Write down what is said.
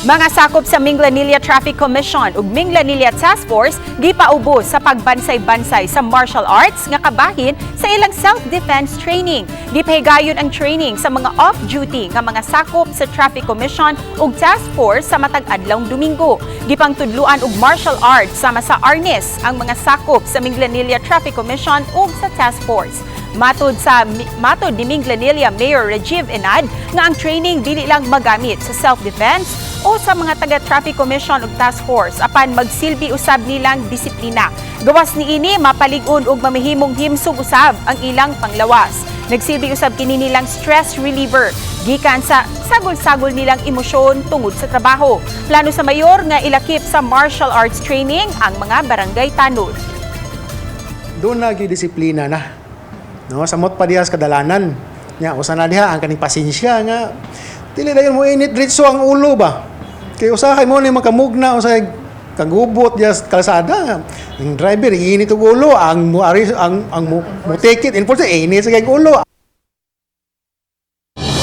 Mga sakop sa Minglanilla Traffic Commission ug Minglanilla Task Force gipaubos sa pagbansay-bansay sa martial arts nga kabahin sa ilang self-defense training. Gipahigayon ang training sa mga off-duty nga mga sakop sa Traffic Commission ug Task Force sa matag adlawng Domingo. Gipangtudluan og martial arts sama sa arnis ang mga sakop sa Minglanilla Traffic Commission ug sa Task Force. Matod ni Minglanilla Mayor Rajiv Enad nga ang training dili lang magamit sa self-defense o sa mga taga-Traffic Commission ug Task Force apan magsilbi usab nilang disiplina. Gawas niini mapalig-on ug mamihimong himsog usab ang ilang panglawas. Nagsilbi usab kini nilang stress reliever gikan sa sagol-sagol nilang emosyon tungod sa trabaho. Plano sa mayor nga ilakip sa martial arts training ang mga barangay tanod. Doon na gidisiplina na. No, samot pa diha sa kadalanan. Nya usa na diha ang kaning pasensya nga dili dayon mo init diretso ang ulo ba. Kay usahay mo ni makamugna usahay kagubot diha sa kalsada. Ang driver init og ulo ang mo take it in init sa kay ulo.